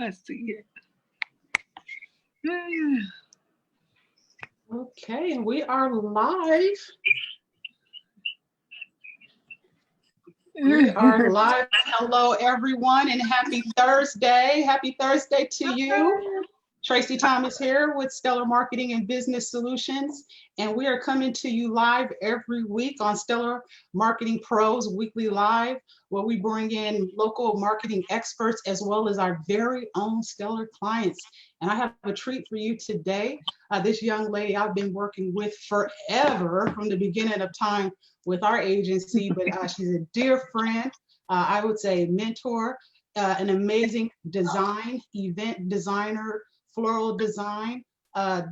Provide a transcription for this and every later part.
I see it. Okay, and we are live. We are live. Hello, everyone, and happy Thursday. Happy Thursday to you. Tracy Thomas here with Stellar Marketing and Business Solutions, and we are coming to you live every week on Stellar Marketing Pros Weekly Live, where we bring in local marketing experts as well as our very own stellar clients. And I have a treat for you today. This young lady I've been working with forever, from the beginning of time with our agency, but she's a dear friend, I would say mentor, an amazing event designer, floral design.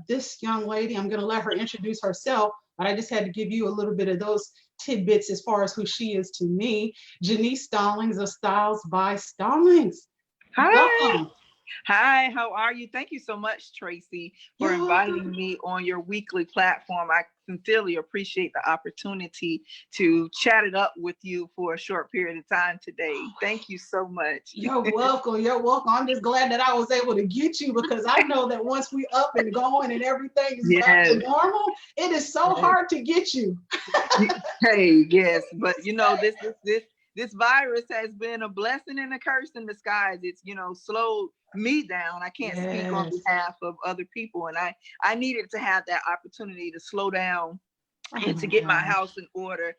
This young lady, I'm going to let her introduce herself, but I just had to give you a little bit of those tidbits as far as who she is to me. Jenices Stallings of Styles by Stallings. Hi. Welcome. Hi, how are you? Thank you so much, Tracy, for inviting me on your weekly platform. I sincerely appreciate the opportunity to chat it up with you for a short period of time today. Thank you so much. You're welcome. You're welcome. I'm just glad that I was able to get you, because I know that once we up and going and everything is back to normal, it is so hard to get you. Hey, yes, but you know, this virus has been a blessing and a curse in disguise. It's, you know, slowed me down. I can't speak on behalf of other people, and I needed to have that opportunity to slow down and to get my house in order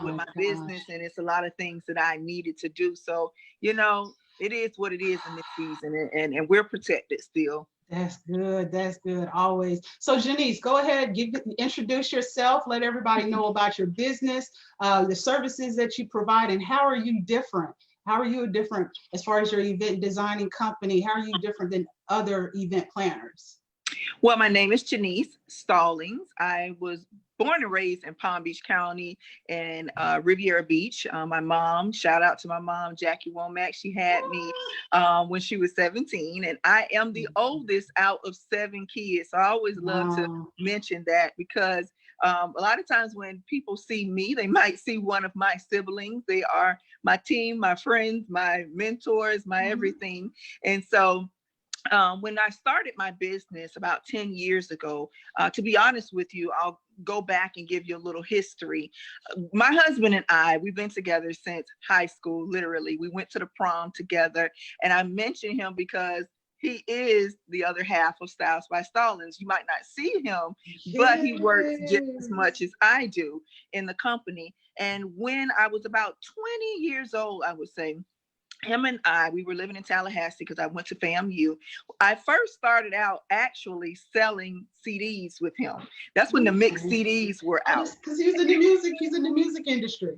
with my business, and it's a lot of things that I needed to do. So, you know, it is what it is in this season, and we're protected still. That's good. That's good. Always. So Jenice, go ahead, introduce yourself. Let everybody know about your business, the services that you provide, and how are you different? How are you different as far as your event designing company? How are you different than other event planners? Well, my name is Jenices Stallings. I was born and raised in Palm Beach County in Riviera Beach. My mom, shout out to my mom, Jackie Womack. She had me when she was 17, and I am the oldest out of 7 kids. So I always love to mention that, because a lot of times when people see me, they might see one of my siblings. They are my team, my friends, my mentors, my everything. And so when I started my business about 10 years ago, to be honest with you, I'll go back and give you a little history. My husband and I, we've been together since high school, literally. We went to the prom together, and I mention him because he is the other half of Styles by Stallings. You might not see him, but he works just as much as I do in the company. And when I was about 20 years old, I would say, him and we were living in Tallahassee because I went to FAMU. I first started out actually selling CDs with him. That's when the mixed CDs were out. Because he's in the music industry.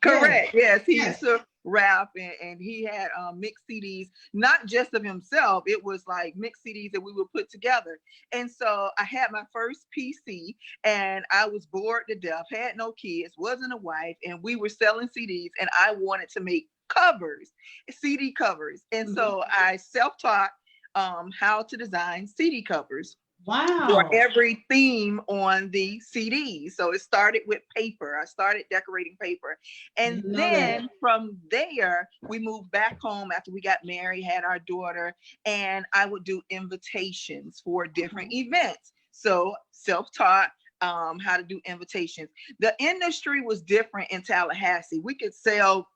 Correct. Yes, he used to rap, and he had mixed CDs, not just of himself. It was like mixed CDs that we would put together. And so I had my first PC, and I was bored to death, had no kids, wasn't a wife, and we were selling CDs, and I wanted to make covers, CD covers. And so I self-taught how to design CD covers. Wow. For every theme on the CD. So it started with paper. I started decorating paper. And then from there, we moved back home after we got married, had our daughter, and I would do invitations for different events. So self-taught how to do invitations. The industry was different in Tallahassee. We could sell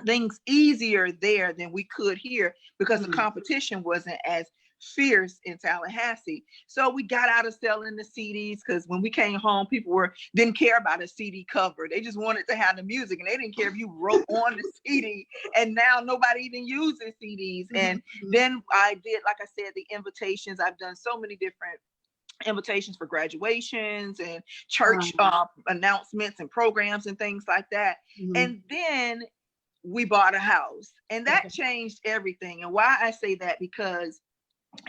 things easier there than we could here because the competition wasn't as fierce in Tallahassee. So we got out of selling the CDs, because when we came home, people didn't care about a CD cover. They just wanted to have the music, and they didn't care if you wrote on the CD. And now nobody even uses CDs. And then I did, like I said, the invitations. I've done so many different invitations for graduations and church announcements and programs and things like that. And then we bought a house, and that changed everything. And why I say that, because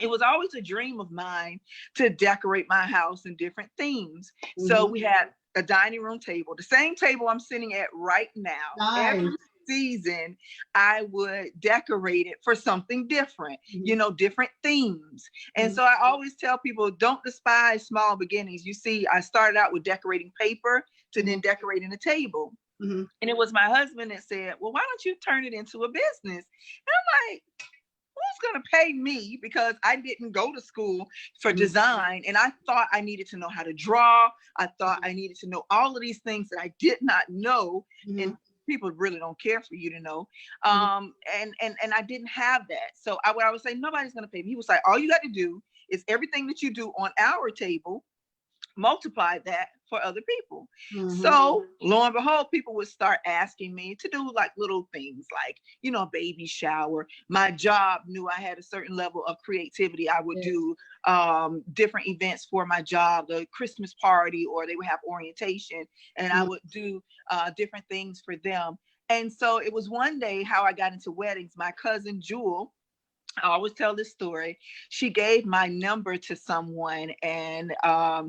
it was always a dream of mine to decorate my house in different themes. So we had a dining room table, the same table I'm sitting at right now. Every season, I would decorate it for something different, you know, different themes. And so I always tell people, don't despise small beginnings. You see, I started out with decorating paper to then decorating a table. And it was my husband that said, well, why don't you turn it into a business? And I'm like, who's going to pay me because I didn't go to school for design. And I thought I needed to know how to draw. I thought I needed to know all of these things that I did not know. And people really don't care for you to know. And I didn't have that. So what I would say, nobody's going to pay me. He was like, all you got to do is everything that you do on our table, multiply that for other people. So lo and behold, people would start asking me to do like little things like, you know, baby shower. My job knew I had a certain level of creativity. I would do different events for my job, the Christmas party, or they would have orientation, and I would do different things for them. And so it was one day how I got into weddings. My cousin Jewel, I always tell this story. She gave my number to someone and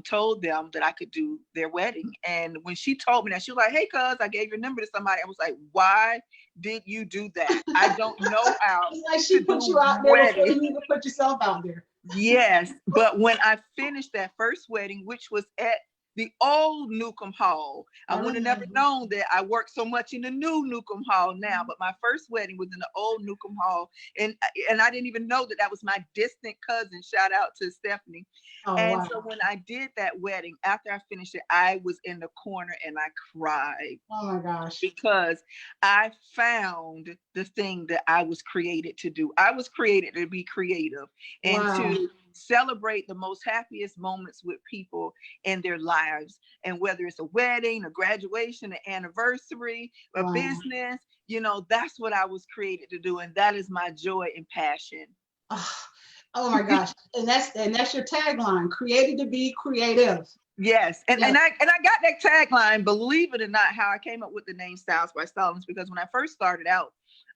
told them that I could do their wedding. And when she told me that, she was like, hey, cuz, I gave your number to somebody. I was like, why did you do that? I don't know how. It's like she put you out there before you even put yourself out there. Yes. But when I finished that first wedding, which was at the old Newcomb Hall, I would have never known that I worked so much in the new Newcomb Hall now, but my first wedding was in the old Newcomb Hall, and I didn't even know that was my distant cousin. Shout out to Stephanie. So when I did that wedding, after I finished it, I was in the corner and I cried. Oh my gosh. Because I found the thing that I was created to do. I was created to be creative and to celebrate the most happiest moments with people in their lives. And whether it's a wedding, a graduation, an anniversary, a business, you know, that's what I was created to do. And that is my joy and passion. Oh my gosh. And that's your tagline, created to be creative. Yes. And I got that tagline, believe it or not, how I came up with the name Styles by Stallings, because when I first started out,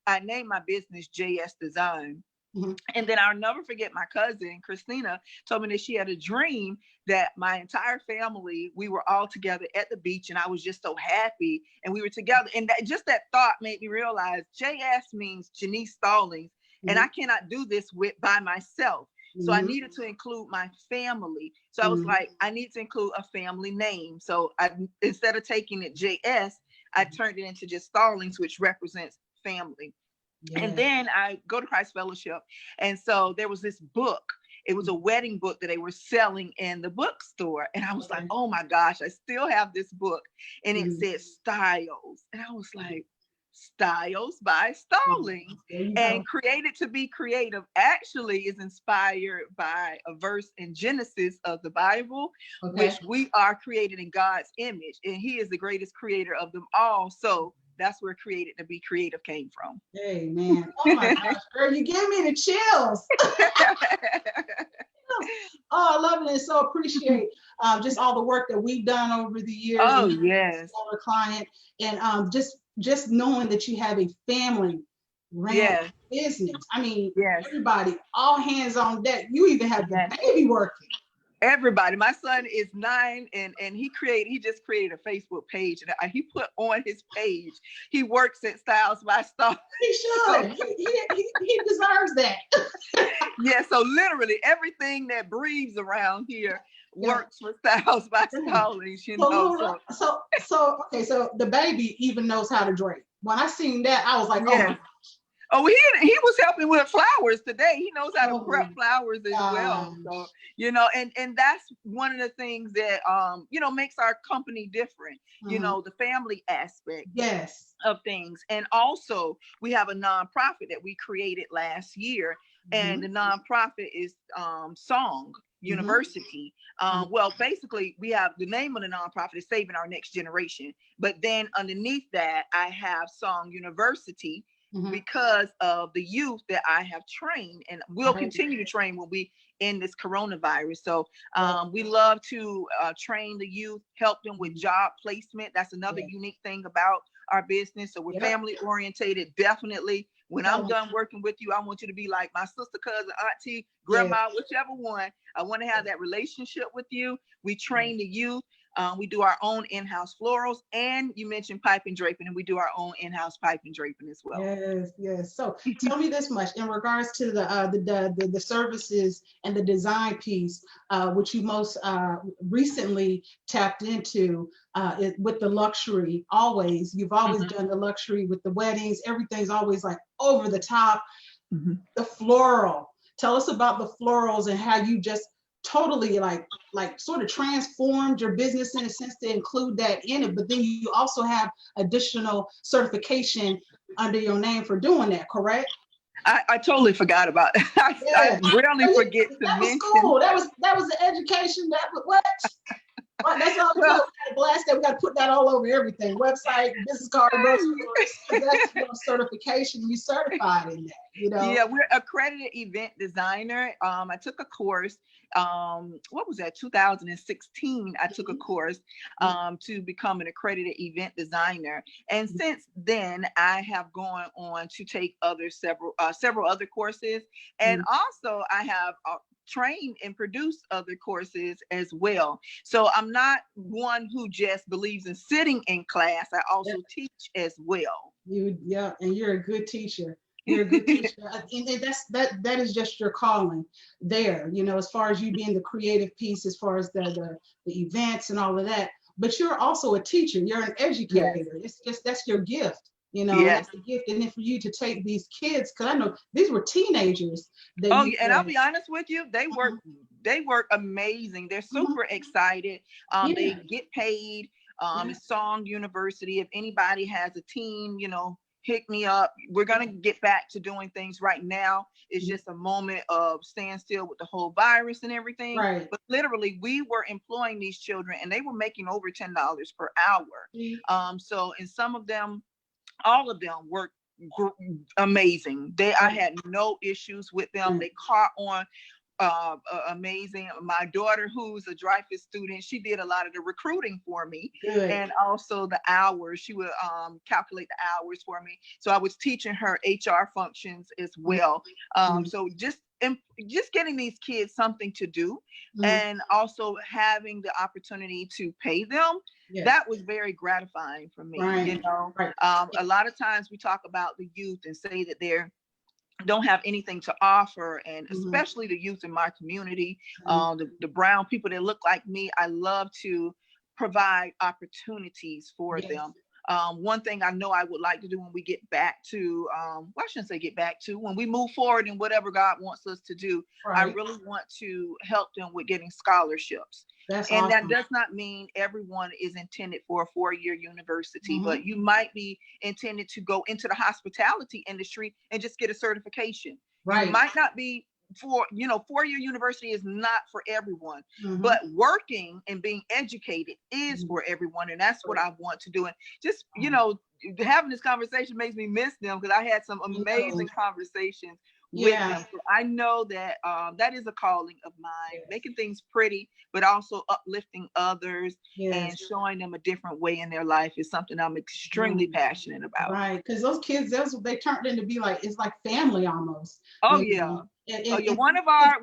I named my business JS Design. And then I'll never forget, my cousin Christina told me that she had a dream that my entire family, we were all together at the beach, and I was just so happy, and we were together. And that thought made me realize JS means Jenices Stallings, and I cannot do this by myself. So I needed to include my family. So I was like, I need to include a family name. So instead of taking it JS, I turned it into just Stallings, which represents family. And then I go to Christ Fellowship. And so there was this book. It was a wedding book that they were selling in the bookstore. And I was like, oh my gosh, I still have this book. And it said Styles. And I was like, Styles by Stallings. And created to be creative actually is inspired by a verse in Genesis of the Bible, which we are created in God's image. And he is the greatest creator of them all. So that's where created to be creative came from. Amen. Oh my gosh, girl, you give me the chills. Oh, I love it, and so appreciate just all the work that we've done over the years. Oh, yes. Our client, and just knowing that you have a family ran business. I mean, everybody, all hands on deck. You even have the baby working. Everybody. My son is 9, and he just created a Facebook page, and he put on his page, he works at Styles by Stallings. He should. he deserves that. Yeah, so literally everything that breathes around here works for Styles by Stallings, you know. So the baby even knows how to drape. When I seen that, I was like, oh my gosh. Oh, he was helping with flowers today. He knows how to prep flowers as well. So, you know, and that's one of the things that, you know, makes our company different, you know, the family aspect of things. And also we have a nonprofit that we created last year, and the nonprofit is Song University. Well, basically we have the name of the nonprofit is Saving Our Next Generation. But then underneath that, I have Song University, because of the youth that I have trained and will continue to train when we end this coronavirus. So we love to train the youth, help them with job placement. That's another unique thing about our business. So we're family orientated, definitely. When I'm done working with you, I want you to be like my sister, cousin, auntie, grandma, whichever one. I want to have that relationship with you. We train the youth. We do our own in-house florals, and you mentioned pipe and draping, and we do our own in-house pipe and draping as well. Yes. So tell me this much in regards to the services and the design piece, which you most recently tapped into with the luxury. You've always done the luxury with the weddings. Everything's always like over the top. The floral. Tell us about the florals and how you just totally like sort of transformed your business in a sense to include that in it. But then you also have additional certification under your name for doing that, correct? I totally forgot about it. I rarely forget to that was mention. cool. That was the education. That was what? Right, that's all we got. We got to blast that. We got to put that all over everything. Website, business card, brochures. That's your certification. You certified in that, you know? Yeah, we're accredited event designer. I took a course. What was that? 2016. I took a course to become an accredited event designer, and since then I have gone on to take several other courses, and also I have train and produce other courses as well. So I'm not one who just believes in sitting in class. I also teach as well. And you're a good teacher. You're a good teacher. And that is just your calling there, you know, as far as you being the creative piece, as far as the events and all of that. But you're also a teacher. You're an educator. It's just, that's your gift. You know, that's the gift. And then for you to take these kids, because I know these were teenagers. And I'll be honest with you, they work amazing. They're super excited. They get paid. It's Song University. If anybody has a team, you know, hit me up. We're gonna get back to doing things. Right now it's just a moment of standstill with the whole virus and everything. Right. But literally we were employing these children and they were making over $10 per hour. So in some of them, all of them worked amazing. I had no issues with them. They caught on amazing. My daughter, who's a Dreyfus student, she did a lot of the recruiting for me. And also the hours. She would calculate the hours for me. So I was teaching her HR functions as well. So just getting these kids something to do and also having the opportunity to pay them, that was very gratifying for me. You know, a lot of times we talk about the youth and say that they're don't have anything to offer, and especially the youth in my community, the brown people that look like me. I love to provide opportunities for them. One thing I know I would like to do when we get back to, well, I shouldn't say get back to, when we move forward in whatever God wants us to do, I really want to help them with getting scholarships. And awesome. That does not mean everyone is intended for a 4-year university, but you might be intended to go into the hospitality industry and just get a certification. You might not be for, 4-year university is not for everyone, but working and being educated is for everyone. And that's what I want to do. And just, having this conversation makes me miss them, because I had some amazing conversations with them. So I know that that is a calling of mine, making things pretty, but also uplifting others and showing them a different way in their life is something I'm extremely passionate about. Right, because those kids, they turned into be like, it's like family almost. Oh yeah. And one of our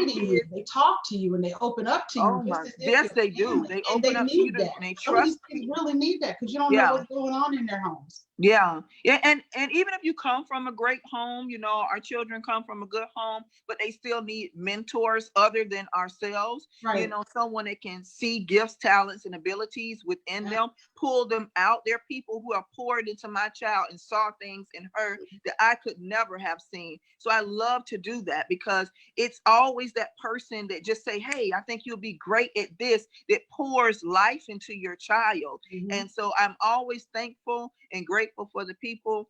kids, they talk to you and they open up to you. Oh my, yes, they do. They open up to you and they trust. Some of these kids really need that, because you don't know what's going on in their homes. Yeah. And even if you come from a great home, our children come from a good home, but they still need mentors other than ourselves. Someone that can see gifts, talents, and abilities within them, pull them out. There are people who have poured into my child and saw things in her that I could never have seen. So I love to do that, because it's always that person that just say, hey, I think you'll be great at this, that pours life into your child. And so I'm always thankful and grateful for the people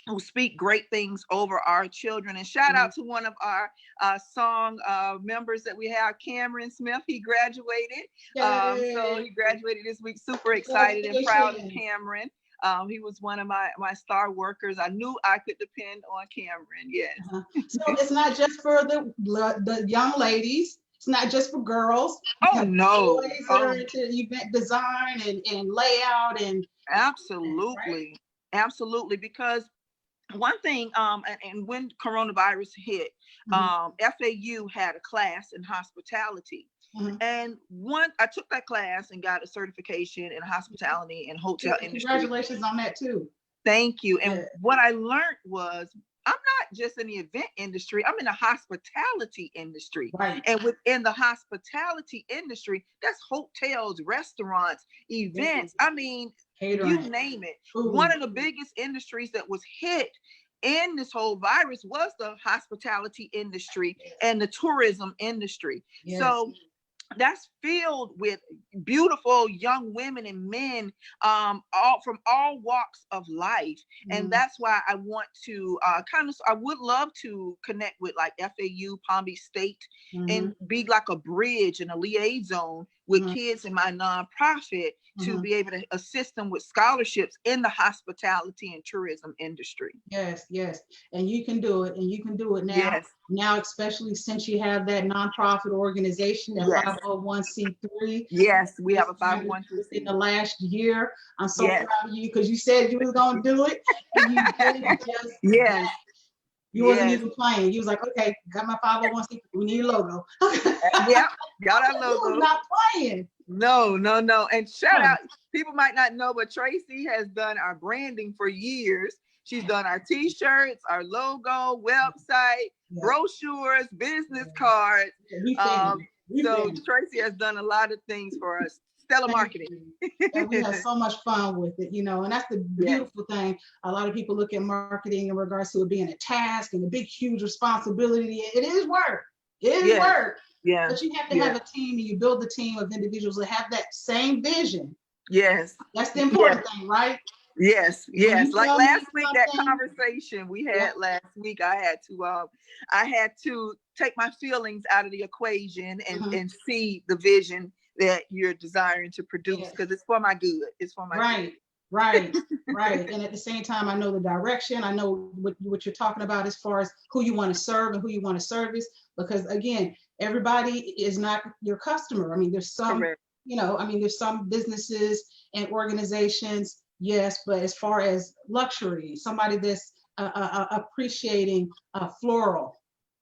who speak great things over our children. And shout out to one of our song members that we have, Cameron Smith. He graduated. So he graduated this week. Super excited and proud of Cameron. He was one of my star workers. I knew I could depend on Cameron. Yes. So it's not just for the young ladies. It's not just for girls. Oh no. Boys that are into event design and layout and absolutely. Absolutely. Because one thing, and when coronavirus hit, FAU had a class in hospitality. And I took that class and got a certification in hospitality and hotel industry. Congratulations on that too. Thank you. And what I learned was, I'm not just in the event industry, I'm in the hospitality industry. And within the hospitality industry, that's hotels, restaurants, events. I mean, catering. You name it. One of the biggest industries that was hit in this whole virus was the hospitality industry and the tourism industry. Yes. So that's filled with beautiful young women and men, all from all walks of life. And that's why I want to I would love to connect with like FAU, Palm Beach State, and be like a bridge and a liaison with kids in my nonprofit to be able to assist them with scholarships in the hospitality and tourism industry. Yes, yes. And you can do it, and you can do it now. Yes. Now, especially since you have that nonprofit organization, that Yes. 501c3. Yes, we have a 501c3. In the last year. I'm so Yes. proud of you because you said you was gonna do it, and you did just Yes. that. You wasn't even playing. You was like, okay, got my 501c3. We need a logo. Yep, got our logo. You was not playing. No. And shout out, people might not know, but Tracy has done our branding for years. She's done our t-shirts, our logo, website, brochures, business cards. So Tracy has done a lot of things for us. Stellar marketing. And we have so much fun with it, you know, and that's the beautiful thing. A lot of people look at marketing in regards to it being a task and a big, huge responsibility. It is work. It is work. Yeah. But you have to have a team, and you build the team of individuals that have that same vision. Yes. That's the important thing, right? Yes. Like last week, that conversation we had last week, I had to take my feelings out of the equation and see the vision that you're desiring to produce, because it's for my good. It's for my good. Right. And at the same time, I know the direction. I know what you're talking about as far as who you want to serve and who you want to service. Because again, everybody is not your customer. I mean, there's some, there's some businesses and organizations, yes, but as far as luxury, somebody that's appreciating floral.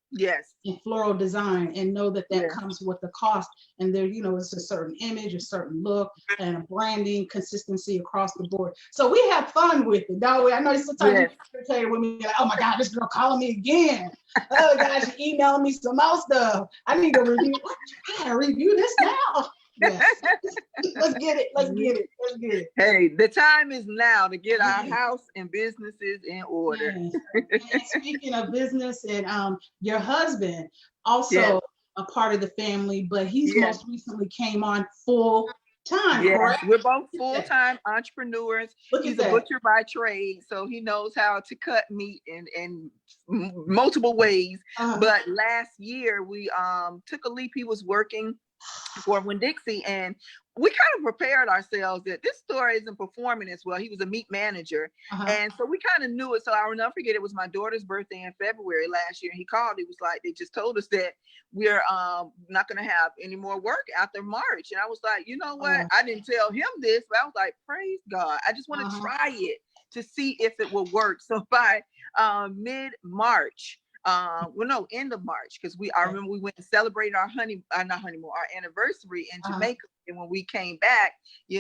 Yes. And floral design, and know that comes with the cost, and there, it's a certain image, a certain look, and a branding consistency across the board. So we have fun with it, don't we? I know sometimes you're irritated with me, like, oh my God, this girl calling me again. Oh gosh, she emailing me some more stuff. I need to review. I gotta review this now. Yes. Let's get it. Hey, the time is now to get our house and businesses in order. And speaking of business, and your husband also a part of the family, but he's most recently came on full time. Yes, we're both full-time entrepreneurs. He's a butcher by trade, so he knows how to cut meat in multiple ways. But last year we took a leap. He was working for Winn-Dixie, and we kind of prepared ourselves that this store isn't performing as well. He was a meat manager, and so we kind of knew it. So I will never forget, it was my daughter's birthday in February last year. He called. He was like, they just told us that we're not going to have any more work after March. And I was like, you know what? I didn't tell him this, but I was like, praise God. I just want to try it to see if it will work. So by mid-March, end of March, because I remember we went and celebrated our anniversary in Jamaica. And when we came back, they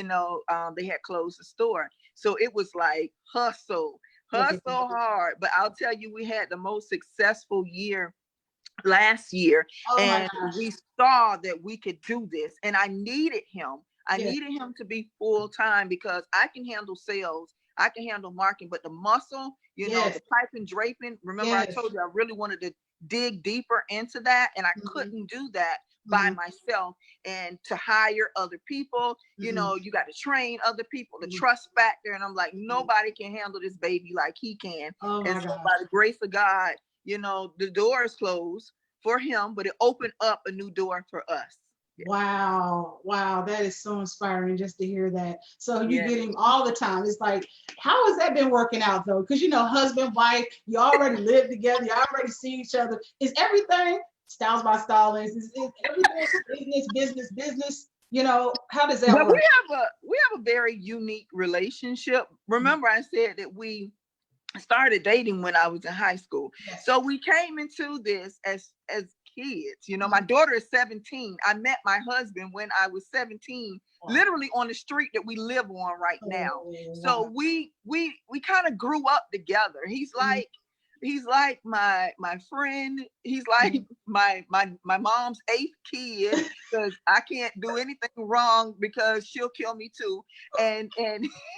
had closed the store. So it was like hustle hard. But I'll tell you, we had the most successful year last year. And we saw that we could do this. And I needed him. I needed him to be full time, because I can handle sales. I can handle marketing, but the muscle, the piping, draping. Remember, I told you I really wanted to dig deeper into that, and I couldn't do that by myself. And to hire other people, you got to train other people, the trust factor. And I'm like, nobody can handle this baby like he can. And so by the grace of God, the door is closed for him, but it opened up a new door for us. Wow, that is so inspiring just to hear that. So you get him all the time. It's like, how has that been working out though? Because husband, wife, you already live together, you already see each other. Is everything Styles by Stallings? Is everything business? How does that work? We have a very unique relationship. Remember, I said that we started dating when I was in high school. So we came into this as kids. My daughter is 17. I met my husband when I was 17, literally on the street that we live on right now. So we kind of grew up together. He's like my friend. He's like my mom's 8th kid, because I can't do anything wrong because she'll kill me too. And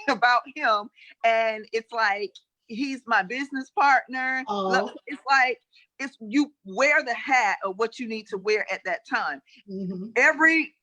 about him, and it's like he's my business partner. Oh. It's like, it's, you wear the hat of what you need to wear at that time. Mm-hmm. Every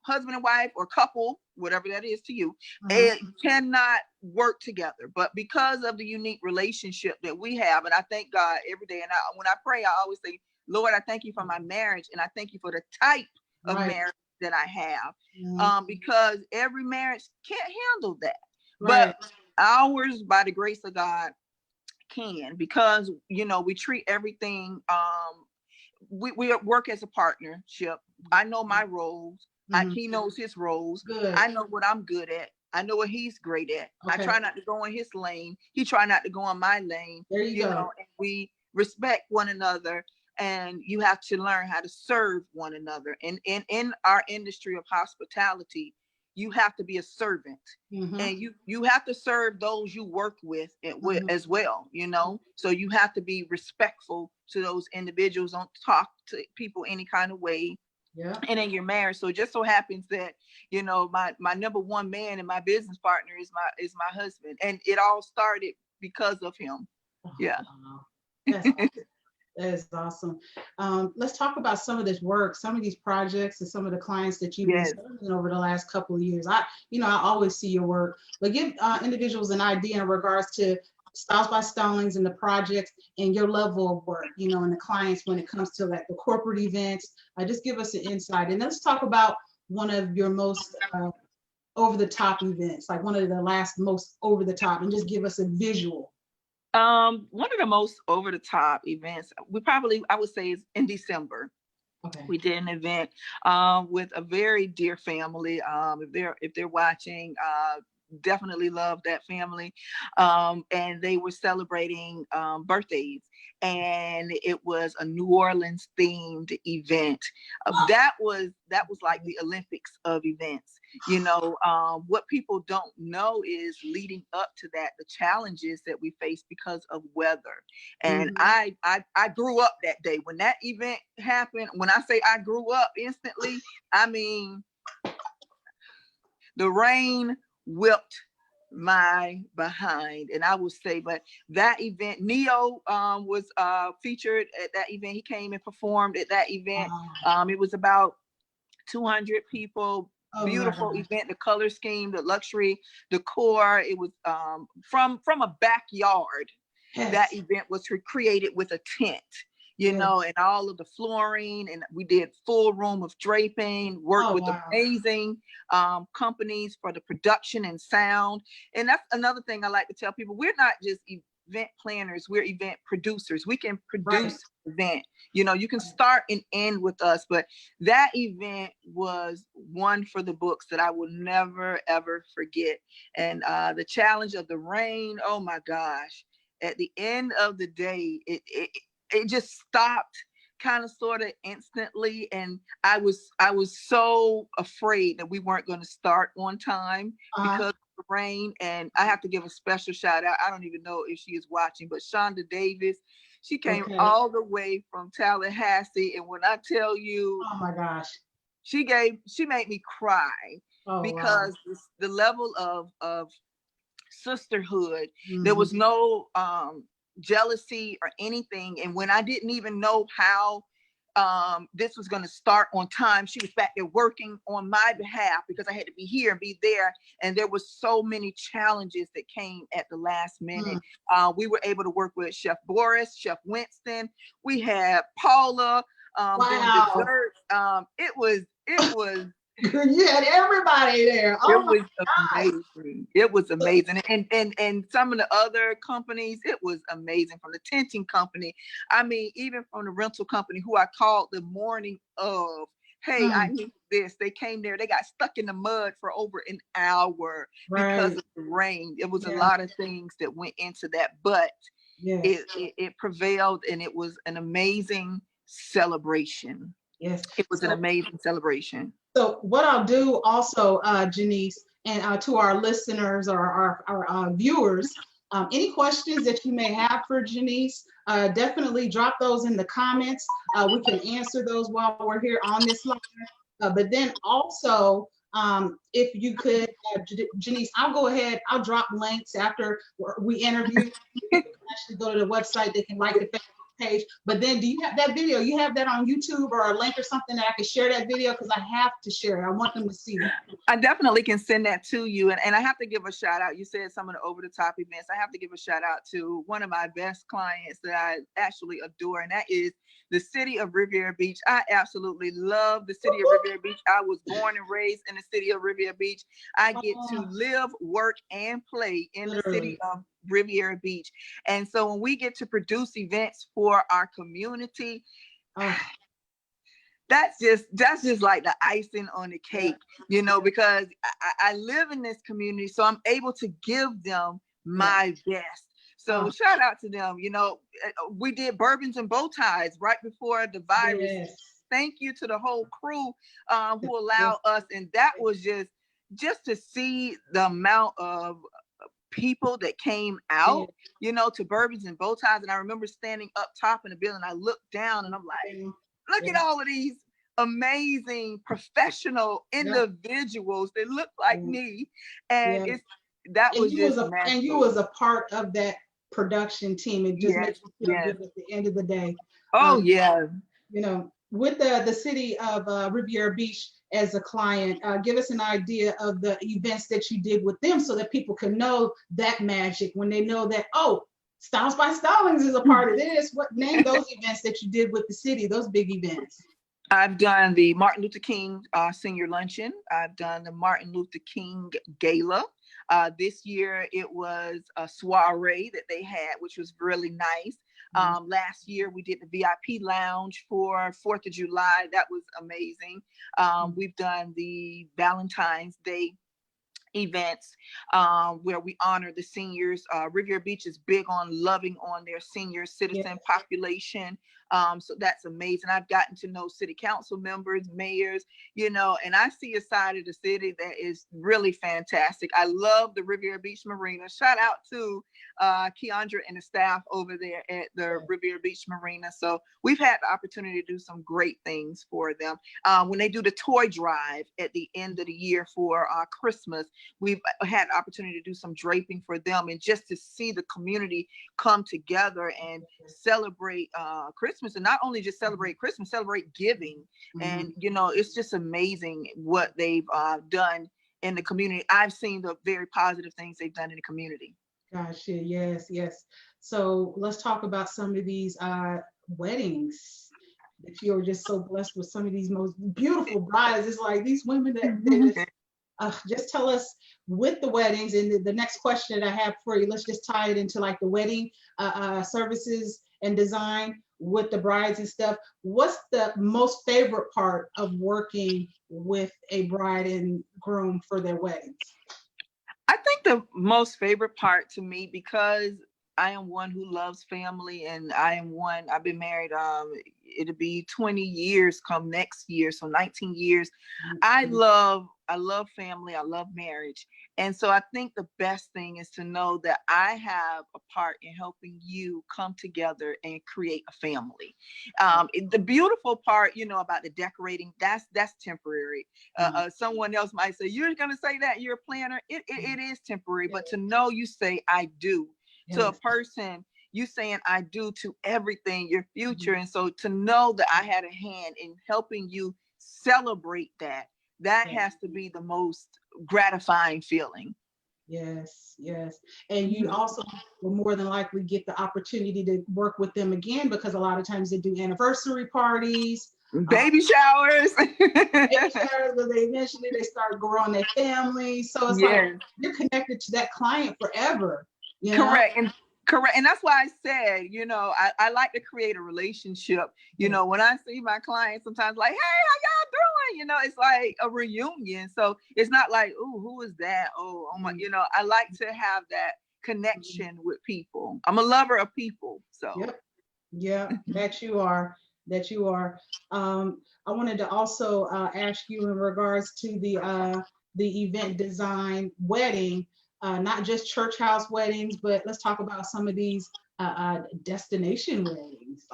husband and wife or couple, whatever that is to you, Uh-huh. it cannot work together. But because of the unique relationship that we have, and I thank God every day, and when I pray, I always say, Lord, I thank you for my marriage, and I thank you for the type of Right. marriage that I have, Mm-hmm. because every marriage can't handle that. Right. But ours, by the grace of God, can, because we treat everything, we work as a partnership. I know my roles. Mm-hmm. He knows his roles. Good. I know what I'm good at. I know what he's great at. I Okay. try not to go in his lane. He try not to go in my lane. There you go. And we respect one another. And you have to learn how to serve one another. And in our industry of hospitality, you have to be a servant. Mm-hmm. And you have to serve those you work with Mm-hmm. as well, so you have to be respectful to those individuals. Don't talk to people any kind of way. Yeah. And then you're married, so it just so happens that my number one man and my business partner is my husband, and it all started because of him. Yeah. Wow. That's awesome. That is awesome. Let's talk about some of this work, some of these projects, and some of the clients that you've been serving over the last couple of years. I always see your work, but give individuals an idea in regards to Styles by Stallings and the projects and your level of work, and the clients when it comes to like the corporate events. Just give us an insight, and let's talk about one of your most over the top events, like one of the last most over the top, and just give us a visual. One of the most over the top events I would say is in December. Okay. We did an event with a very dear family. If they're watching, definitely love that family. And they were celebrating birthdays, and it was a New Orleans themed event. That was like the Olympics of events. What people don't know is leading up to that, the challenges that we face because of weather. And I grew up that day when that event happened. When I say I grew up instantly, I mean the rain whipped my behind, and I will say, but that event, Neo was featured at that event. He came and performed at that event. It was about 200 people. Beautiful event. The color scheme, the luxury decor. It was from a backyard. Yes. That event was created with a tent, and all of the flooring, and we did full room of draping, worked with amazing companies for the production and sound. And that's another thing I like to tell people. We're not just event planners, we're event producers. We can produce an event. You can start and end with us, but that event was one for the books that I will never, ever forget. And the challenge of the rain, oh my gosh. At the end of the day, it just stopped kind of sort of instantly. And I was so afraid that we weren't going to start on time because of the rain. And I have to give a special shout out. I don't even know if she is watching, but Shonda Davis, she came all the way from Tallahassee. And when I tell you, oh my gosh, she made me cry because the level of sisterhood. There was no jealousy or anything. And when I didn't even know how this was going to start on time, she was back there working on my behalf because I had to be here and be there. And there was so many challenges that came at the last minute. We were able to work with Chef Boris, Chef Winston. We had Paula doing desserts. It was you had everybody there. Oh, it was amazing. It was amazing. And some of the other companies, it was amazing. From the tenting company, I mean, even from the rental company who I called the morning of, hey, I need this. They came there, they got stuck in the mud for over an hour because of the rain. It was a lot of things that went into that, but it prevailed, and it was an amazing celebration. Yes. It was an amazing celebration. So what I'll do also, Jenice, and to our listeners or our viewers, any questions that you may have for Jenice, definitely drop those in the comments. We can answer those while we're here on this live. But then also, If you could, Jenice, I'll go ahead, I'll drop links after we interview. People can actually go to the website, they can like the Facebook page. But then do you have that video? You have that on YouTube or a link or something that I can share that video? Because I have to share it. I want them to see it. I definitely can send that to you. And I have to give a shout out. You said some of the over the top events. I have to give a shout out to one of my best clients that I actually adore, and that is the city of Riviera Beach. I absolutely love the city of Riviera Beach. I was born and raised in the city of Riviera Beach. I get to live, work, and play in the city of Riviera Beach. And so when we get to produce events for our community, that's just like the icing on the cake, you know, because I live in this community, so I'm able to give them my best. So shout out to them. You know, we did bourbons and bow ties right before the virus. Yes. Thank you to the whole crew who allowed us. And that was just to see the amount of people that came out, you know, to bourbons and bow ties. And I remember standing up top in the building. I looked down and I'm like, look at all of these amazing professional individuals that look like me. And you was a part of that production team. It just makes you feel good at the end of the day. You know, with the city of Riviera Beach as a client, give us an idea of the events that you did with them so that people can know that magic when they know that, Styles by Stallings is a part of this. Name those events that you did with the city, those big events. I've done the Martin Luther King Senior Luncheon. I've done the Martin Luther King Gala. This year it was a soiree that they had, which was really nice. Last year we did the VIP lounge for 4th of July. That was amazing. We've done the Valentine's Day events where we honor the seniors. Riviera Beach is big on loving on their senior citizen population. So that's amazing. I've gotten to know city council members, mayors, you know, and I see a side of the city that is really fantastic. I love the Riviera Beach Marina. Shout out to Keandra and the staff over there at the Riviera Beach Marina. So we've had the opportunity to do some great things for them. When they do the toy drive at the end of the year for Christmas, we've had the opportunity to do some draping for them, and just to see the community come together and celebrate Christmas, and not only just celebrate Christmas, celebrate giving. And you know, it's just amazing what they've done in the community. I've seen the very positive things they've done in the community. Gosh, yes. So let's talk about some of these weddings that you're just so blessed with. Some of these most beautiful brides. It's like these women that just tell us with the weddings. And the next question that I have for you, let's just tie it into like the wedding services and design with the brides and stuff. What's the most favorite part of working with a bride and groom for their weddings? I think the most favorite part to me, because I am one who loves family, and I've been married, it'll be 20 years come next year, so 19 years. I love family, I love marriage. And so I think the best thing is to know that I have a part in helping you come together and create a family. The beautiful part, you know, about the decorating, that's temporary. Someone else might say, you're going to say that you're a planner. It is temporary, but to know you say, I do. To a person, you saying I do to everything, your future. And so to know that I had a hand in helping you celebrate that has to be the most gratifying feeling. Yes. And you also will more than likely get the opportunity to work with them again, because a lot of times they do anniversary parties, baby showers, where they eventually they start growing their family. So it's like you're connected to that client forever. You know? Correct. And that's why I said, you know, I like to create a relationship. You know, when I see my clients sometimes like, hey, how y'all doing? You know, it's like a reunion. So it's not like, oh, who is that? Oh my, you know, I like to have that connection with people. I'm a lover of people. So that you are. I wanted to also ask you in regards to the event design wedding. Not just church house weddings, but let's talk about some of these destination weddings?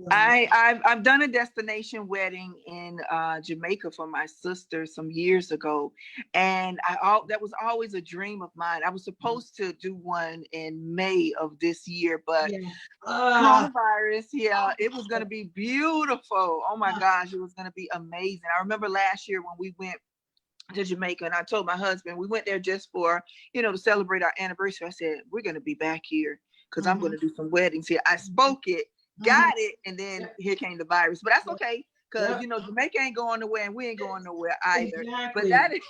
Like, I've done a destination wedding in Jamaica for my sister some years ago, and that was always a dream of mine. I was supposed to do one in May of this year, but yeah. coronavirus, yeah, it was going to be beautiful. Oh my gosh, it was going to be amazing. I remember last year when we went to Jamaica, and I told my husband, we went there just for, to celebrate our anniversary. I said, we're going to be back here because I'm going to do some weddings here. I spoke it, got it, and then here came the virus. But that's okay, because Jamaica ain't going nowhere and we ain't going nowhere either. Exactly. But that is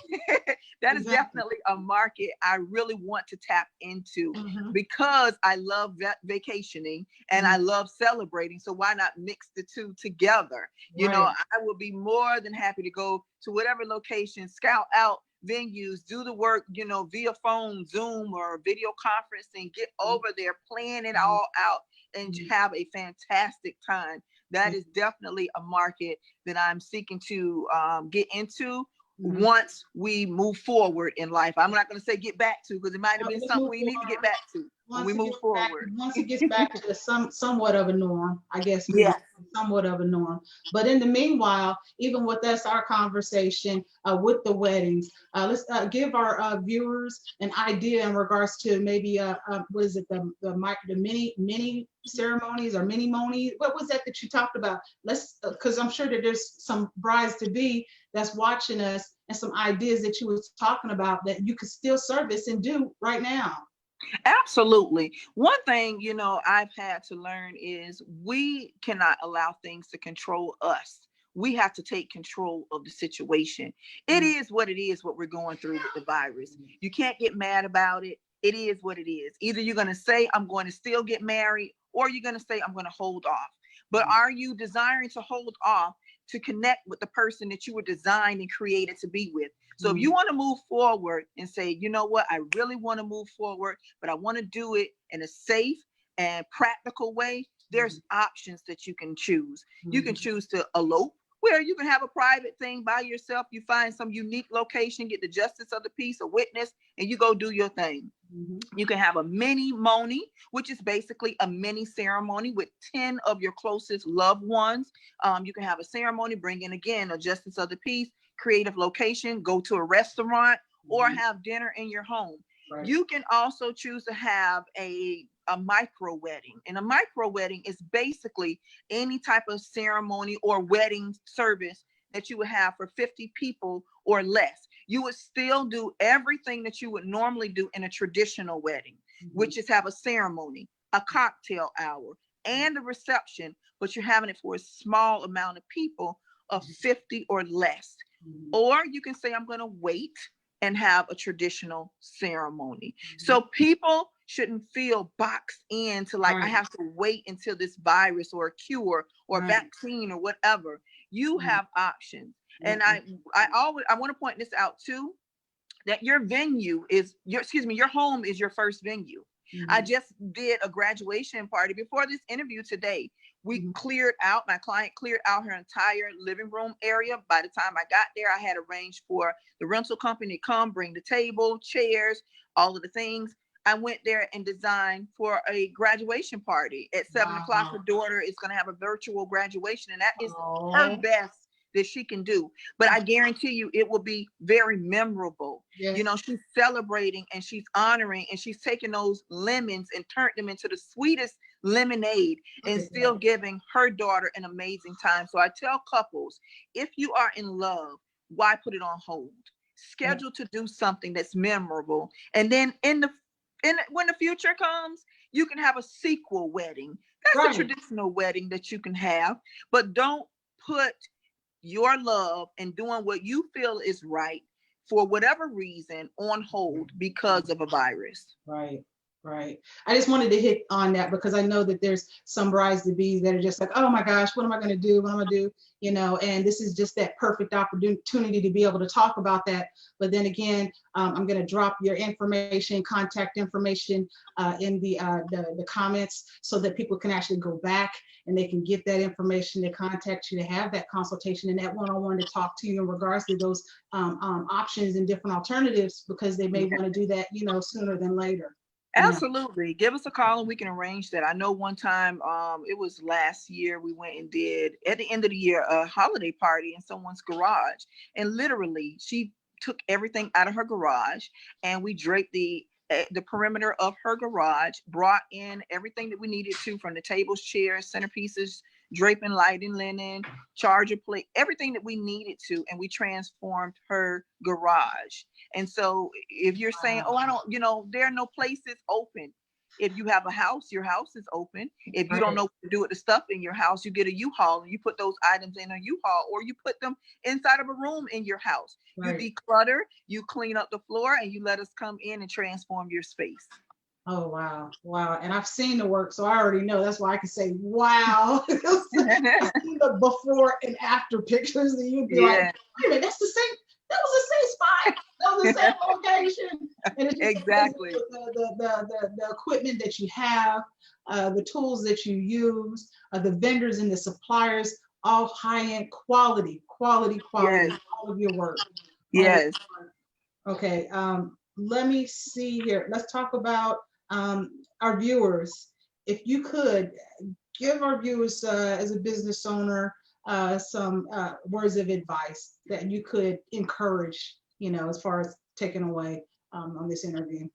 that is Exactly. definitely a market I really want to tap into because I love vacationing and I love celebrating. So why not mix the two together? I will be more than happy to go to whatever location, scout out venues, do the work, via phone, Zoom, or video conferencing, get over there, plan it all out, and have a fantastic time. That is definitely a market that I'm seeking to get into once we move forward in life. I'm not going to say get back to, because it might have been something we need to get back to when we move forward. Once it gets back to somewhat of a norm, I guess. Yeah. Somewhat of a norm. But in the meanwhile, even with us, our conversation with the weddings, let's give our viewers an idea in regards to maybe what is it, the mini ceremonies or mini monies? What was that you talked about? Let's, because I'm sure that there's some brides to be that's watching us, and some ideas that you was talking about that you could still service and do right now. Absolutely. One thing, I've had to learn is we cannot allow things to control us. We have to take control of the situation. It is what it is, what we're going through with the virus. You can't get mad about it. It is what it is. Either you're going to say, I'm going to still get married, or you're going to say, I'm going to hold off. But are you desiring to hold off to connect with the person that you were designed and created to be with? So if you want to move forward and say, you know what, I really want to move forward, but I want to do it in a safe and practical way, there's options that you can choose. You can choose to elope, where you can have a private thing by yourself. You find some unique location, get the justice of the peace, a witness, and you go do your thing. You can have a mini moni, which is basically a mini ceremony with 10 of your closest loved ones. You can have a ceremony, bring in, again, a justice of the peace, creative location, go to a restaurant, or have dinner in your home. Right. You can also choose to have a micro wedding. And a micro wedding is basically any type of ceremony or wedding service that you would have for 50 people or less. You would still do everything that you would normally do in a traditional wedding, which is have a ceremony, a cocktail hour, and a reception, but you're having it for a small amount of people of 50 or less. Or you can say, I'm going to wait and have a traditional ceremony. So people shouldn't feel boxed into like, I have to wait until this virus or a cure or vaccine or whatever. You have options. And I want to point this out too, that your venue is your home is your first venue. I just did a graduation party before this interview today. We cleared out, my client cleared out her entire living room area. By the time I got there, I had arranged for the rental company to come, bring the table, chairs, all of the things. I went there and designed for a graduation party at 7 o'clock. Her daughter is going to have a virtual graduation, and that is her best that she can do. But I guarantee you it will be very memorable. Yes. She's celebrating and she's honoring and she's taking those lemons and turned them into the sweetest lemonade and still giving her daughter an amazing time. So I tell couples, if you are in love, why put it on hold? Schedule to do something that's memorable. And then when the future comes, you can have a sequel wedding. That's a traditional wedding that you can have, but don't put your love and doing what you feel is right for whatever reason on hold because of a virus. Right. I just wanted to hit on that because I know that there's some brides to be that are just like, oh my gosh, what am I going to do? What am I going to do? And this is just that perfect opportunity to be able to talk about that. But then again, I'm going to drop your information, contact information in the comments so that people can actually go back and they can get that information to contact you, to have that consultation and that one-on-one to talk to you in regards to those options and different alternatives, because they may want to do that, sooner than later. Absolutely. Give us a call and we can arrange that. I know one time, it was last year, we went and did at the end of the year a holiday party in someone's garage. And literally she took everything out of her garage and we draped the perimeter of her garage, brought in everything that we needed to from the tables, chairs, centerpieces, draping, lighting, linen, charger plate, everything that we needed to, and we transformed her garage. And so if you're saying, oh, I don't, there are no places open. If you have a house, your house is open. If you don't know what to do with the stuff in your house, you get a U-Haul and you put those items in a U-Haul, or you put them inside of a room in your house. You declutter, you clean up the floor, and you let us come in and transform your space. Oh, wow. Wow. And I've seen the work, so I already know. That's why I can say, wow. I've seen the before and after pictures, and you'd be like, wait a minute, that's the same. That was the same spot. That was the same location. And it's just exactly the equipment that you have, the tools that you use, the vendors and the suppliers, all high-end quality, all of your work. Yes. Okay. Let me see here. Let's talk about our viewers. If you could give our viewers, as a business owner, some words of advice that you could encourage, as far as taking away on this interview.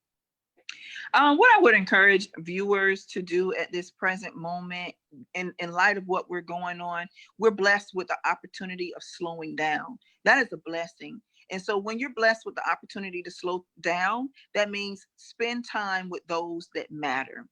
What I would encourage viewers to do at this present moment, in light of what we're going on, we're blessed with the opportunity of slowing down. That is a blessing. And so when you're blessed with the opportunity to slow down, that means spend time with those that matter.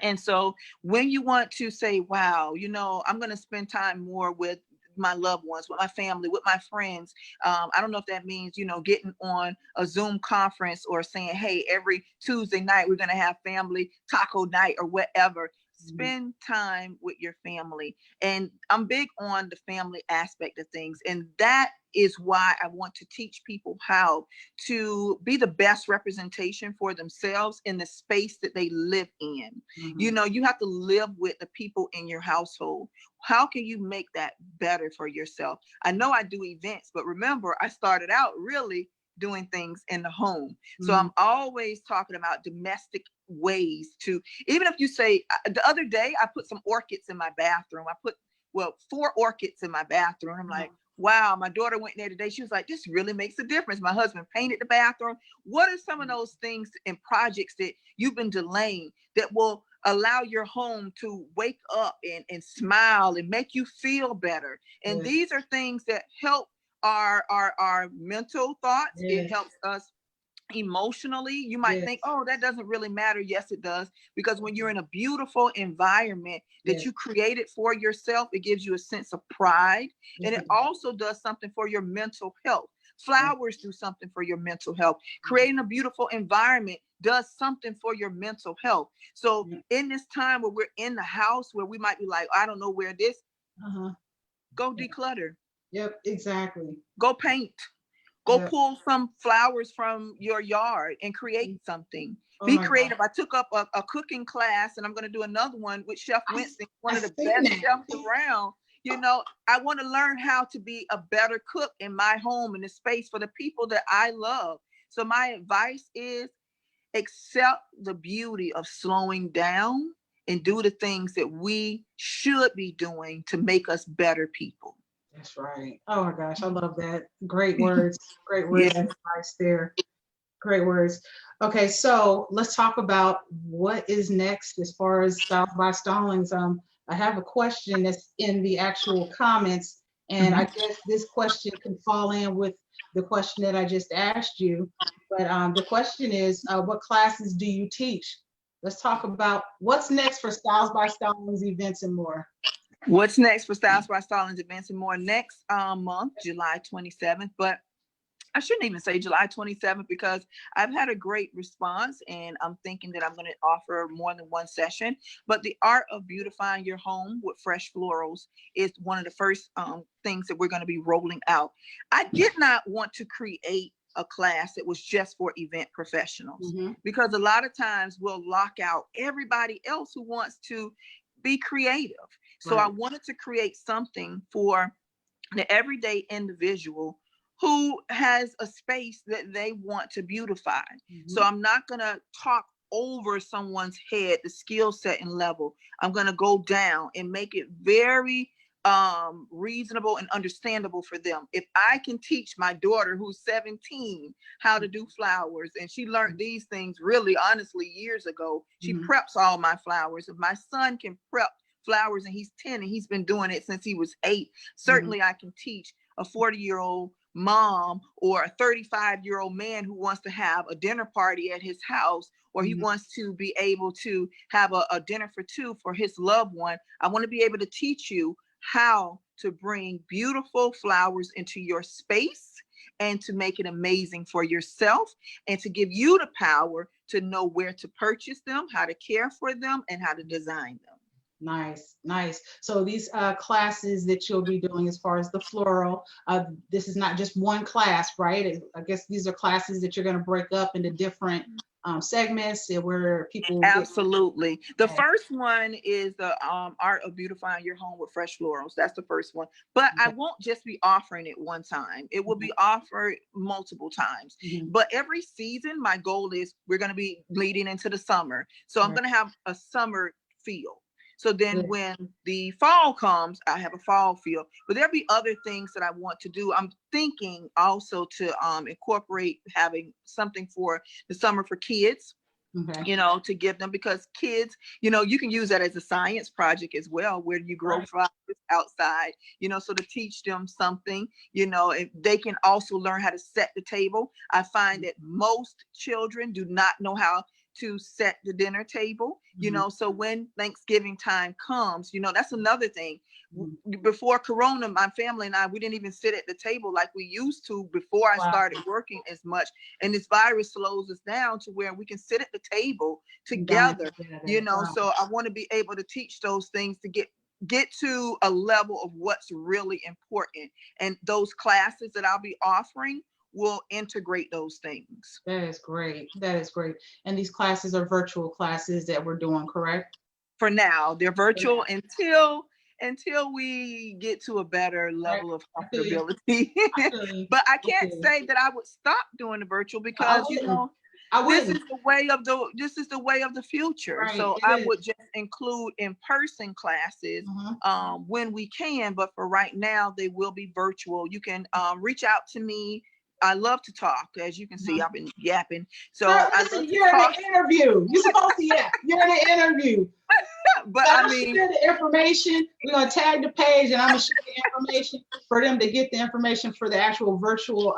And so when you want to say, wow, I'm going to spend time more with my loved ones, with my family, with my friends. I don't know if that means, getting on a Zoom conference or saying, hey, every Tuesday night, we're going to have family taco night or whatever. Spend time with your family. And I'm big on the family aspect of things. And that is why I want to teach people how to be the best representation for themselves in the space that they live in. You have to live with the people in your household. How can you make that better for yourself? I know I do events, but remember, I started out really doing ththings in the home. So I'm always talking about domestic ways to, even if you say, the other day I put some orchids in my bathroom. I put 4 orchids in my bathroom. I'm like, wow, my daughter went there today. She was like, this really makes a difference. My husband painted the bathroom. What are some of those things and projects that you've been delaying that will allow your home to wake up and smile and make you feel better? And these are things that help our mental thoughts. It helps us emotionally. You might think, oh, that doesn't really matter. Yes, it does. Because when you're in a beautiful environment that you created for yourself, it gives you a sense of pride. And it also does something for your mental health. Flowers do something for your mental health. Creating a beautiful environment does something for your mental health. So in this time where we're in the house, where we might be like, I don't know where this, go declutter. Yep, exactly. Go paint. Go pull some flowers from your yard and create something. Be creative. God. I took up a cooking class, and I'm going to do another one with Chef Winston, one of the best chefs around. I want to learn how to be a better cook in my home, in the space for the people that I love. So my advice is accept the beauty of slowing down and do the things that we should be doing to make us better people. That's right. Oh my gosh, I love that. Great words. Great words and advice there. Great words. Okay, so let's talk about what is next as far as Styles by Stallings. I have a question that's in the actual comments, and I guess this question can fall in with the question that I just asked you. But the question is, what classes do you teach? Let's talk about what's next for Styles by Stallings events and more. What's next for Styles by Stallings events and more? Next month, July 27th, but I shouldn't even say July 27th because I've had a great response, and I'm thinking that I'm going to offer more than one session. But the art of beautifying your home with fresh florals is one of the first things that we're going to be rolling out. I did not want to create a class that was just for event professionals because a lot of times we'll lock out everybody else who wants to be creative. So I wanted to create something for the everyday individual who has a space that they want to beautify. So I'm not going to talk over someone's head, the skill set and level. I'm going to go down and make it very reasonable and understandable for them. If I can teach my daughter who's 17 how to do flowers, and she learned these things really honestly years ago, she preps all my flowers. If my son can prep flowers and he's 10 and he's been doing it since he was 8, certainly I can teach a 40-year-old mom or a 35-year-old man who wants to have a dinner party at his house, or he wants to be able to have a dinner for 2 for his loved one. I want to be able to teach you how to bring beautiful flowers into your space and to make it amazing for yourself, and to give you the power to know where to purchase them, how to care for them, and how to design them. Nice, nice. So these classes that you'll be doing as far as the floral, this is not just one class, right? I guess these are classes that you're going to break up into different segments where people absolutely the first one is the art of beautifying your home with fresh florals. That's the first one, but I won't just be offering it one time. It will be offered multiple times, but every season my goal is we're going to be leading into the summer, so I'm going to have a summer feel. So then when the fall comes, I have a fall feel, but there'll be other things that I want to do. I'm thinking also to incorporate having something for the summer for kids, you know, to give them, because kids, you know, you can use that as a science project as well, where you grow flowers outside, you know, so to teach them something, you know, if they can also learn how to set the table. I find that most children do not know how to set the dinner table, you know, so when Thanksgiving time comes, you know, that's another thing. Before Corona, my family and I, we didn't even sit at the table like we used to before I started working as much. And this virus slows us down to where we can sit at the table together, you know, so I want to be able to teach those things to get to a level of what's really important. And those classes that I'll be offering will integrate those things. That is great. That is great. And these classes are virtual classes that we're doing, correct? For now, they're virtual until we get to a better level of comfortability. But I can't say that I would stop doing the virtual, because you know, this is the way of the future. So I would just include in-person classes when we can, but for right now they will be virtual. You can reach out to me. I love to talk, as you can see. I've been yapping. So listen, you're in an interview. You're supposed to yap. You're in an interview. But I mean, share the information. We're gonna tag the page, and I'm gonna share the information for them to get the information for the actual virtual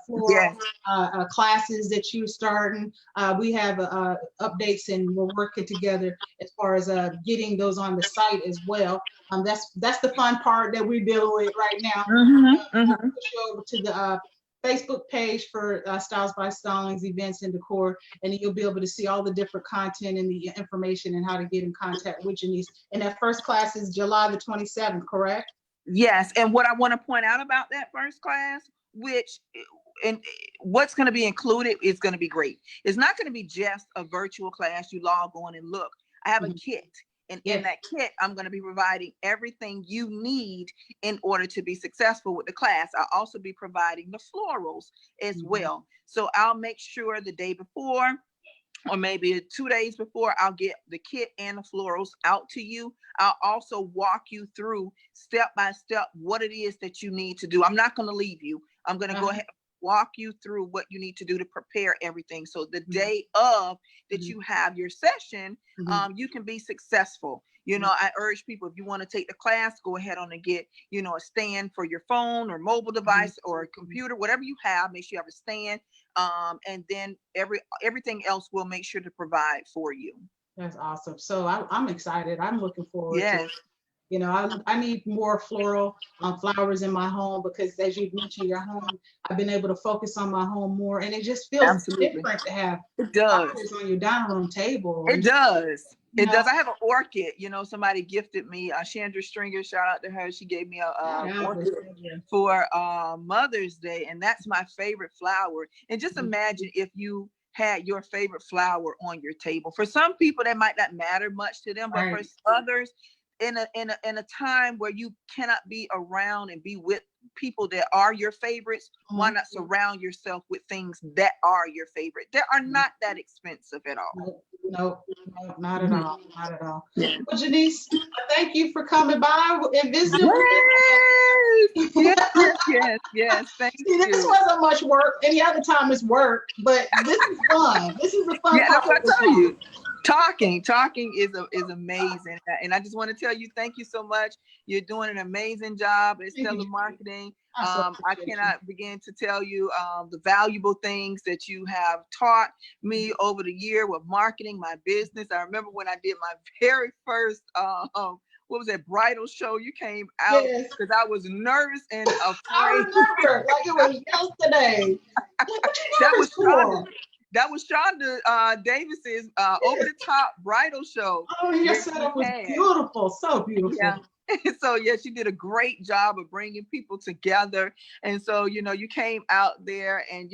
floral classes that you're starting. We have updates, and we're working together as far as getting those on the site as well. That's the fun part that we're dealing with right now. I'll push you over to the Facebook page for Styles by Stallings Events and Decor, and you'll be able to see all the different content and the information and how to get in contact with Jenice. And that first class is July the 27th, correct? Yes. And what I want to point out about that first class, and what's going to be included is going to be great. It's not going to be just a virtual class. You log on and look. I have a kit. And in that kit, I'm going to be providing everything you need in order to be successful with the class. I'll also be providing the florals as well. So I'll make sure the day before, or maybe 2 days before, I'll get the kit and the florals out to you. I'll also walk you through step by step what it is that you need to do. I'm not going to leave you. I'm going to go ahead and walk you through what you need to do to prepare everything. So the day of that you have your session, you can be successful. You know, I urge people, if you want to take the class, go ahead on and get, you know, a stand for your phone or mobile device or a computer, whatever you have, make sure you have a stand. And then everything else we'll make sure to provide for you. That's awesome. So I'm excited. I'm looking forward to it. You know, I need more floral flowers in my home, because as you mentioned, your home, I've been able to focus on my home more, and it just feels different to have flowers on your dining room table. It does. It does. I have an orchid. You know, somebody gifted me Chandra Stringer. Shout out to her. She gave me a orchid for Mother's Day, and that's my favorite flower. And just imagine if you had your favorite flower on your table. For some people, that might not matter much to them, but for others, in a time where you cannot be around and be with people that are your favorites, why not surround yourself with things that are your favorite? That are not that expensive at all. No, not at all. Not at all. Yeah. Well, Jenice, thank you for coming by and visiting. Yes. Thank you. This wasn't much work. Any other time is work, but this is fun. This is the fun part. That's what I tell you. Talking is amazing, and I just want to tell you, thank you so much. You're doing an amazing job at Stellar Marketing. I cannot begin to tell you the valuable things that you have taught me over the year with marketing my business. I remember when I did my very first what was that, bridal show? You came out because I was nervous and afraid. I remember like it was yesterday. That was Shonda Davis's over the top bridal show. Oh, your setup was beautiful, so beautiful. Yeah. So she did a great job of bringing people together. And so, you came out there and,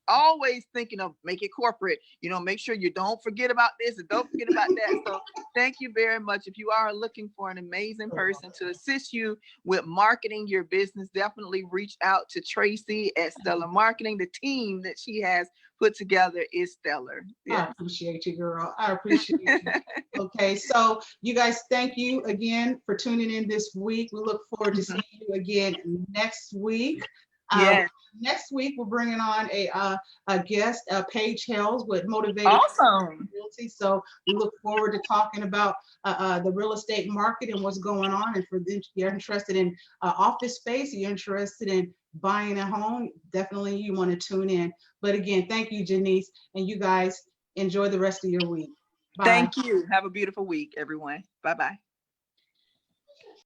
always thinking of make it corporate, make sure you don't forget about this and don't forget about that. So thank you very much. If you are looking for an amazing person to assist you with marketing your business, definitely reach out to Tracy at Stellar Marketing. The team that she has put together is stellar. I appreciate you, girl. I appreciate you. Okay, so you guys, thank you again for tuning in this week. We look forward to seeing you again next week. Next week, we're bringing on a guest, Paige Hells with Motivated. Awesome. Realty. So we look forward to talking about the real estate market and what's going on. And for you're interested in office space, you're interested in buying a home, definitely you want to tune in. But again, thank you, Jenice, and you guys enjoy the rest of your week. Bye. Thank you. Have a beautiful week, everyone. Bye-bye.